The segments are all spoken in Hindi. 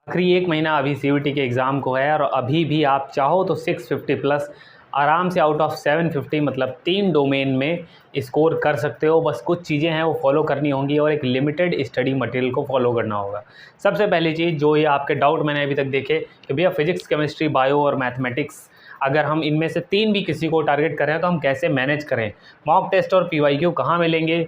आखिरी एक महीना अभी सीयूईटी के एग्ज़ाम को है और अभी भी आप चाहो तो 650 प्लस आराम से आउट ऑफ 750 मतलब 3 डोमेन में स्कोर कर सकते हो। बस कुछ चीज़ें हैं वो फॉलो करनी होंगी और एक लिमिटेड स्टडी मटेरियल को फॉलो करना होगा। सबसे पहली चीज़ जो ये आपके डाउट मैंने अभी तक देखे कि भैया फिजिक्स, केमिस्ट्री, बायो और मैथमेटिक्स, अगर हम इनमें से 3 भी किसी को टारगेट करें तो हम कैसे मैनेज करें, मॉक टेस्ट और पीवाईक्यू कहाँ मिलेंगे,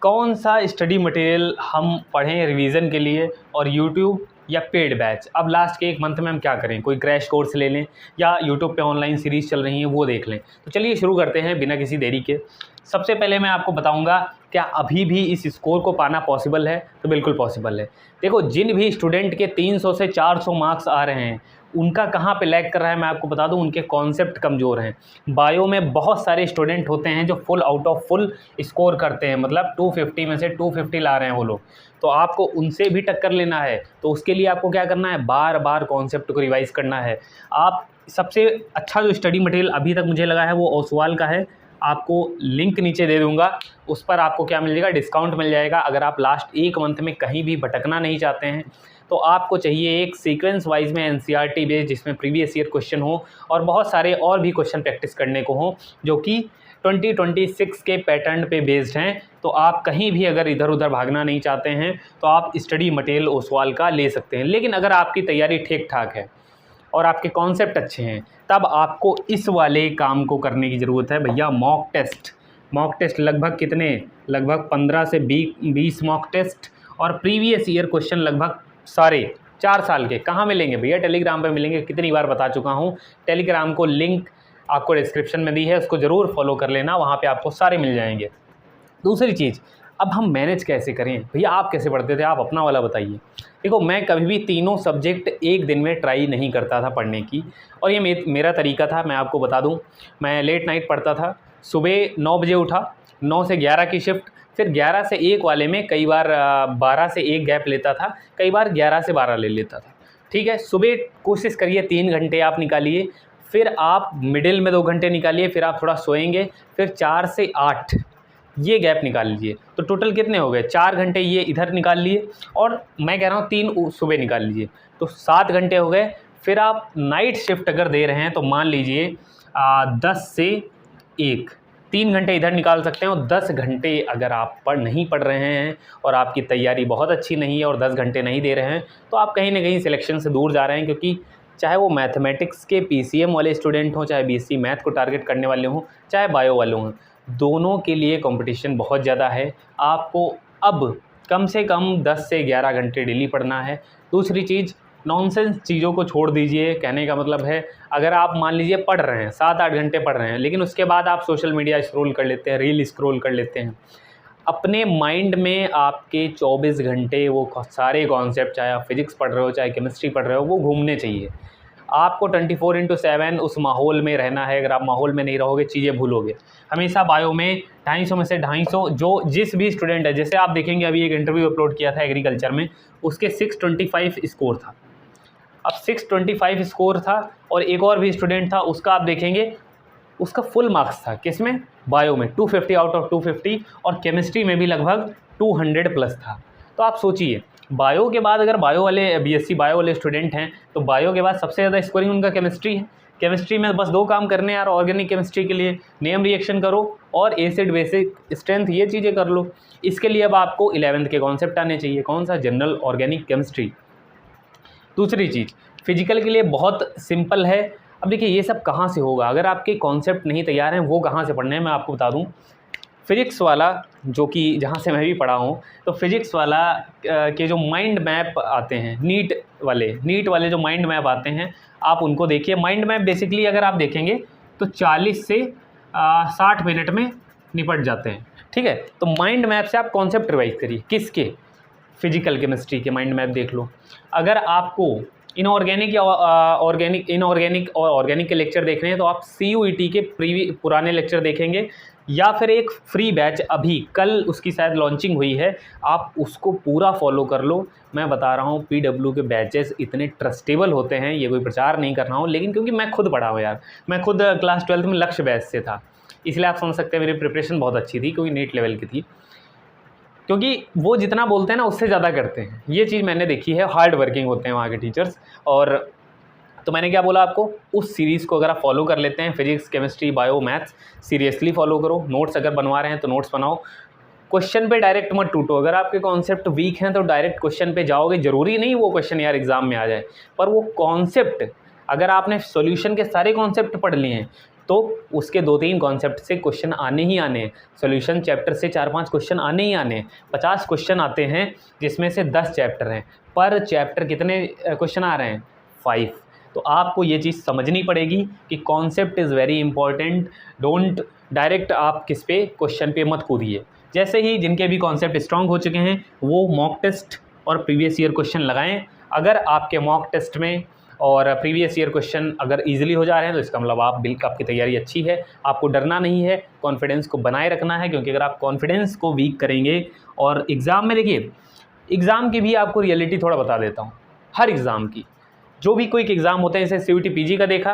कौन सा स्टडी मटेरियल हम पढ़ें रिवीजन के लिए, और यूट्यूब या पेड बैच। अब लास्ट के एक मंथ में हम क्या करें, कोई क्रैश कोर्स ले लें या यूट्यूब पे ऑनलाइन सीरीज़ चल रही हैं वो देख लें। तो चलिए शुरू करते हैं बिना किसी देरी के। सबसे पहले मैं आपको बताऊंगा क्या अभी भी इस स्कोर को पाना पॉसिबल है। तो बिल्कुल पॉसिबल है। देखो, जिन भी स्टूडेंट के 300 से 400 मार्क्स आ रहे हैं उनका कहाँ पे लैग कर रहा है मैं आपको बता दूं, उनके कॉन्सेप्ट कमज़ोर हैं। बायो में बहुत सारे स्टूडेंट होते हैं जो full out of full score करते हैं, मतलब 250 में से 250 ला रहे हैं वो लोग। तो आपको उनसे भी टक्कर लेना है तो उसके लिए आपको क्या करना है, बार बार कॉन्सेप्ट को रिवाइज़ करना है। आप सबसे अच्छा जो स्टडी मटेरियल अभी तक मुझे लगा है वो ओसवाल का है। आपको लिंक नीचे दे दूंगा, उस पर आपको क्या मिल जाएगा, डिस्काउंट मिल जाएगा। अगर आप लास्ट एक मंथ में कहीं भी भटकना नहीं चाहते हैं तो आपको चाहिए एक सीक्वेंस वाइज में एनसीईआरटी बेस्ड जिसमें प्रीवियस ईयर क्वेश्चन हो और बहुत सारे और भी क्वेश्चन प्रैक्टिस करने को हो जो कि 2026 के पैटर्न पे बेस्ड हैं। तो आप कहीं भी अगर इधर उधर भागना नहीं चाहते हैं तो आप स्टडी मटेरियल ओसवाल का ले सकते हैं। लेकिन अगर आपकी तैयारी ठीक ठाक है और आपके कॉन्सेप्ट अच्छे हैं तब आपको इस वाले काम को करने की ज़रूरत है भैया, मॉक टेस्ट। मॉक टेस्ट लगभग कितने, लगभग 15 से 20 मॉक टेस्ट और प्रीवियस ईयर क्वेश्चन लगभग सारे 4 साल के। कहाँ मिलेंगे भैया, टेलीग्राम पे मिलेंगे। कितनी बार बता चुका हूँ, टेलीग्राम को लिंक आपको डिस्क्रिप्शन में दी है, उसको ज़रूर फॉलो कर लेना, वहाँ पे आपको सारे मिल जाएंगे। दूसरी चीज़, अब हम मैनेज कैसे करें भैया, आप कैसे पढ़ते थे, आप अपना वाला बताइए। देखो, मैं कभी भी तीनों सब्जेक्ट एक दिन में ट्राई नहीं करता था पढ़ने की, और ये मेरा तरीका था। मैं आपको बता दूं, मैं लेट नाइट पढ़ता था। सुबह 9 बजे उठा, 9 से 11 की शिफ्ट, फिर 11 से 1 वाले में कई बार 12 से 1 गैप लेता था, कई बार 11 से 12 ले लेता था। ठीक है, सुबह कोशिश करिए 3 घंटे आप निकालिए, फिर आप मिडिल में 2 घंटे निकालिए, फिर आप थोड़ा सोएंगे, फिर 4 से 8 ये गैप निकाल लीजिए। तो टोटल कितने हो गए, 4 घंटे ये इधर निकाल लिए, और मैं कह रहा हूँ 3 सुबह निकाल लीजिए, तो 7 घंटे हो गए। फिर आप नाइट शिफ्ट अगर दे रहे हैं तो मान लीजिए 10 से 1, 3 घंटे इधर निकाल सकते हैं। और 10 घंटे अगर आप नहीं पढ़ रहे हैं और आपकी तैयारी बहुत अच्छी नहीं है और 10 घंटे नहीं दे रहे हैं तो आप कहीं ना कहीं सिलेक्शन से दूर जा रहे हैं। क्योंकि चाहे वो मैथमेटिक्स के पीसीएम वाले स्टूडेंट हों, चाहे बीएससी मैथ को टारगेट करने वाले हों, चाहे बायो वाले हों, दोनों के लिए कंपटीशन बहुत ज़्यादा है। आपको अब कम से कम 10 से 11 घंटे डेली पढ़ना है। दूसरी चीज़, नॉनसेंस चीज़ों को छोड़ दीजिए। कहने का मतलब है, अगर आप मान लीजिए पढ़ रहे हैं 7-8 घंटे पढ़ रहे हैं, लेकिन उसके बाद आप सोशल मीडिया स्क्रॉल कर लेते हैं, रील स्क्रॉल कर लेते हैं, अपने माइंड में आपके 24 घंटे वो सारे कॉन्सेप्ट, चाहे आप फिजिक्स पढ़ रहे हो चाहे केमिस्ट्री पढ़ रहे हो, वो घूमने चाहिए। आपको 24/7 उस माहौल में रहना है। अगर आप माहौल में नहीं रहोगे चीज़ें भूलोगे। हमेशा बायो में 250 में से 250 जो जिस भी स्टूडेंट है, जैसे आप देखेंगे अभी एक इंटरव्यू अपलोड किया था एग्रीकल्चर में, उसके 625 स्कोर था। अब 625 स्कोर था और एक और भी स्टूडेंट था, उसका आप देखेंगे उसका फुल मार्क्स था, किसमें, बायो में 250 आउट ऑफ 250, और केमिस्ट्री में भी लगभग 200 प्लस था। तो आप सोचिए, बायो के बाद अगर बायो वाले बीएससी बायो वाले स्टूडेंट हैं तो बायो के बाद सबसे ज़्यादा स्कोरिंग उनका केमिस्ट्री है। केमिस्ट्री में बस 2 काम करने यार, ऑर्गेनिक केमिस्ट्री के लिए नेम रिएक्शन करो और एसिड बेसिक स्ट्रेंथ, ये चीज़ें कर लो। इसके लिए अब आपको 11th के कॉन्सेप्ट आने चाहिए। कौन सा, जनरल ऑर्गेनिक केमिस्ट्री। दूसरी चीज़, फिजिकल के लिए बहुत सिंपल है। अब देखिए ये सब कहाँ से होगा, अगर आपके कॉन्सेप्ट नहीं तैयार हैं वो कहाँ से पढ़ने हैं, मैं आपको बता दूं। फिजिक्स वाला जो कि जहाँ से मैं भी पढ़ा हूँ, तो फिजिक्स वाला के जो माइंड मैप आते हैं, नीट वाले जो माइंड मैप आते हैं, आप उनको देखिए। माइंड मैप बेसिकली अगर आप देखेंगे तो 40 से 60 मिनट में निपट जाते हैं। ठीक है, तो माइंड मैप से आप कॉन्सेप्ट रिवाइज करिए। किसके, फिजिकल केमिस्ट्री के माइंड मैप देख लो। अगर आपको इनऑर्गेनिक या इनऑर्गेनिक और ऑर्गेनिक के लेक्चर देख रहे हैं तो आप सीयूईटी के पुराने लेक्चर देखेंगे, या फिर एक फ्री बैच अभी कल उसकी शायद लॉन्चिंग हुई है, आप उसको पूरा फॉलो कर लो। मैं बता रहा हूँ पीडब्ल्यू के बैचेस इतने ट्रस्टेबल होते हैं, ये कोई प्रचार नहीं कर रहा हूँ, लेकिन क्योंकि मैं खुद पढ़ा हूँ यार, मैं खुद क्लास 12th में लक्ष्य बैच से था, इसलिए आप समझ सकते हैं मेरी प्रिपरेशन बहुत अच्छी थी क्योंकि नीट लेवल की थी। क्योंकि वो जितना बोलते हैं ना उससे ज़्यादा करते हैं, ये चीज़ मैंने देखी है, हार्ड वर्किंग होते हैं वहाँ के टीचर्स। और तो मैंने क्या बोला आपको, उस सीरीज़ को अगर आप फॉलो कर लेते हैं, physics, chemistry, bio, maths seriously follow करो। नोट्स अगर बनवा रहे हैं तो नोट्स बनाओ, क्वेश्चन पे डायरेक्ट मत टूटो। अगर आपके कॉन्सेप्ट वीक हैं तो डायरेक्ट क्वेश्चन पे जाओगे, ज़रूरी नहीं वो क्वेश्चन यार एग्जाम में आ जाए, पर वो कॉन्सेप्ट अगर आपने सॉल्यूशन के सारे कॉन्सेप्ट पढ़ लिए हैं तो उसके 2-3 कॉन्सेप्ट से क्वेश्चन आने ही आने हैं। सॉल्यूशन चैप्टर से 4-5 क्वेश्चन आने ही आने हैं। 50 क्वेश्चन आते हैं जिसमें से 10 चैप्टर हैं, पर चैप्टर कितने क्वेश्चन आ रहे हैं? 5। तो आपको ये चीज़ समझनी पड़ेगी कि concept is very important. Don't direct आप किस पे क्वेश्चन पे मत कूदिए। जैसे ही जिनके भी कॉन्सेप्ट स्ट्रांग हो चुके हैं वो मॉक टेस्ट और प्रीवियस ईयर क्वेश्चन लगाएं। अगर आपके मॉक टेस्ट में और प्रीवियस ईयर क्वेश्चन अगर इजीली हो जा रहे हैं तो इसका मतलब आपकी तैयारी अच्छी है, आपको डरना नहीं है, कॉन्फिडेंस को बनाए रखना है। क्योंकि अगर आप कॉन्फिडेंस को वीक करेंगे और एग्ज़ाम में, देखिए एग्ज़ाम की भी आपको रियलिटी थोड़ा बता देता हूँ। हर एग्ज़ाम की जो भी कोई एग्ज़ाम होते हैं, जैसे CUET PG का देखा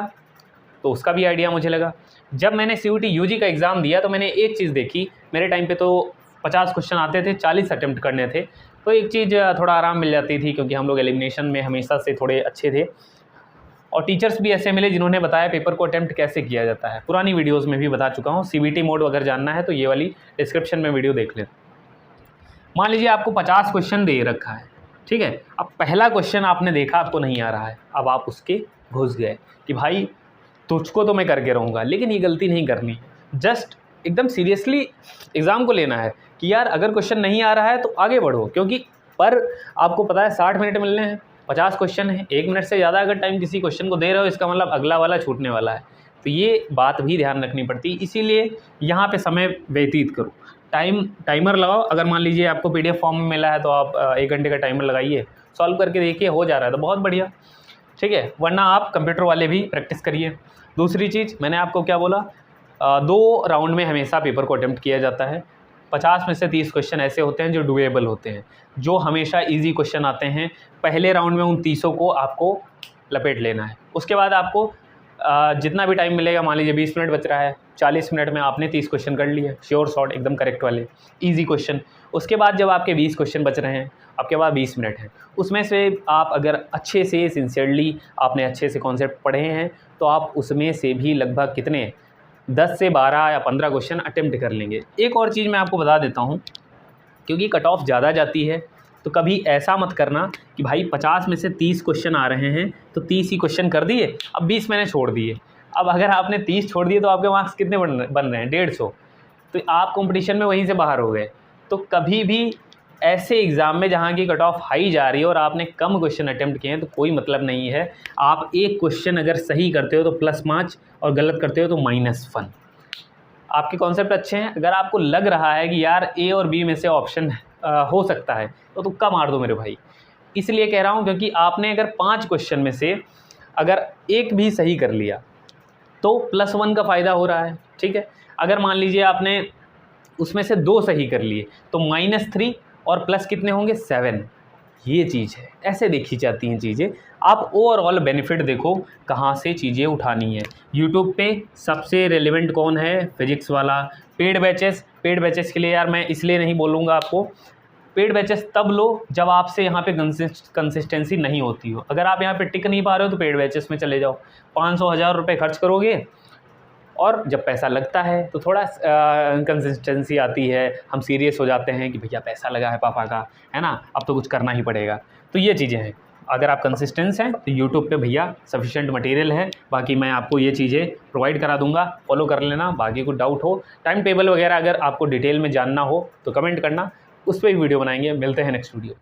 तो उसका भी आइडिया मुझे लगा। जब मैंने CUET UG का एग्ज़ाम दिया तो मैंने एक चीज़ देखी, मेरे टाइम पे तो 50 क्वेश्चन आते थे, 40 अटेम्प्ट करने थे, तो एक चीज़ थोड़ा आराम मिल जाती थी क्योंकि हम लोग एलिमिनेशन में हमेशा से थोड़े अच्छे थे। और टीचर्स भी ऐसे मिले जिन्होंने बताया पेपर को अटेम्प्ट कैसे किया जाता है। पुरानी वीडियोज़ में भी बता चुका हूँ। CBT मोड अगर जानना है तो ये वाली डिस्क्रिप्शन में वीडियो देख लें। मान लीजिए आपको 50 क्वेश्चन दे रखा है, ठीक है। अब पहला क्वेश्चन आपने देखा, आपको नहीं आ रहा है, अब आप उसके घुस गए कि भाई तुझको तो मैं करके रहूँगा, लेकिन ये गलती नहीं करनी। जस्ट एकदम सीरियसली एग्ज़ाम को लेना है कि यार अगर क्वेश्चन नहीं आ रहा है तो आगे बढ़ो। क्योंकि पर आपको पता है 60 मिनट मिलने हैं, 50 क्वेश्चन है, 1 मिनट से ज़्यादा अगर टाइम किसी क्वेश्चन को दे रहे हो इसका मतलब अगला वाला छूटने वाला है। तो ये बात भी ध्यान रखनी पड़ती है, इसीलिए यहाँ पे समय व्यतीत करो। टाइमर लगाओ। अगर मान लीजिए आपको PDF फॉर्म में मिला है तो आप 1 घंटे का टाइमर लगाइए, सॉल्व करके देखिए, हो जा रहा है तो बहुत बढ़िया, ठीक है। वरना आप कंप्यूटर वाले भी प्रैक्टिस करिए। दूसरी चीज़ मैंने आपको क्या बोला, 2 राउंड में हमेशा पेपर को अटेम्प्ट किया जाता है। 50 में से 30 क्वेश्चन ऐसे होते हैं जो डुएबल होते हैं, जो हमेशा ईजी क्वेश्चन आते हैं। पहले राउंड में उन 30 को आपको लपेट लेना है। उसके बाद आपको जितना भी टाइम मिलेगा, मान लीजिए 20 मिनट बच रहा है, 40 मिनट में आपने 30 क्वेश्चन कर लिए, श्योर शॉर्ट एकदम करेक्ट वाले ईजी क्वेश्चन। उसके बाद जब आपके 20 क्वेश्चन बच रहे हैं, आपके पास 20 मिनट हैं, उसमें से आप अगर अच्छे से सिंसियरली आपने अच्छे से कॉन्सेप्ट पढ़े हैं तो आप उसमें से भी लगभग कितने 10 से 12 या 15 क्वेश्चन अटेम्प्ट कर लेंगे। एक और चीज़ मैं आपको बता देता हूँ, क्योंकि कट ऑफ ज़्यादा जाती है तो कभी ऐसा मत करना कि भाई 50 में से 30 क्वेश्चन आ रहे हैं तो 30 ही क्वेश्चन कर दिए, अब 20 मैंने छोड़ दिए। अब अगर आपने 30 छोड़ दिए तो आपके मार्क्स कितने बन रहे हैं? 150। तो आप कंपटीशन में वहीं से बाहर हो गए। तो कभी भी ऐसे एग्ज़ाम में जहाँ की कट ऑफ हाई जा रही है और आपने कम क्वेश्चन अटेम्प्ट किए हैं तो कोई मतलब नहीं है। आप एक क्वेश्चन अगर सही करते हो तो +5 और गलत करते हो तो -1। आपके कॉन्सेप्ट अच्छे हैं। अगर आपको लग रहा है कि यार A और B में से ऑप्शन हो सकता है तो तुक्का मार दो मेरे भाई। इसलिए कह रहा हूँ क्योंकि आपने अगर 5 क्वेश्चन में से अगर एक भी सही कर लिया तो +1 का फ़ायदा हो रहा है, ठीक है। अगर मान लीजिए आपने उसमें से 2 सही कर लिए तो -3 और प्लस कितने होंगे? 7। ये चीज़ है, ऐसे देखी जाती हैं चीज़ें। आप ओवरऑल बेनिफिट देखो कहाँ से चीज़ें उठानी है। यूट्यूब पे सबसे रेलेवेंट कौन है? फिजिक्स वाला। पेड बैचेस के लिए यार मैं इसलिए नहीं बोलूँगा आपको, पेड बैचेस तब लो जब आपसे यहाँ पे कंसिस्टेंसी नहीं होती हो। अगर आप यहाँ पे टिक नहीं पा रहे हो तो पेड बैचेस में चले जाओ। 500-1000 रुपये खर्च करोगे और जब पैसा लगता है तो थोड़ा कंसिस्टेंसी आती है, हम सीरियस हो जाते हैं कि भैया पैसा लगा है पापा का, है ना, अब तो कुछ करना ही पड़ेगा। तो ये चीज़ें हैं। अगर आप कंसिस्टेंस हैं तो यूट्यूब पे भैया सफिशिएंट मटेरियल है। बाकी मैं आपको ये चीज़ें प्रोवाइड करा दूंगा, फॉलो कर लेना। बाकी कुछ डाउट हो, टाइम टेबल वगैरह अगर आपको डिटेल में जानना हो तो कमेंट करना, उस पर भी वीडियो बनाएंगे। मिलते हैं नेक्स्ट वीडियो।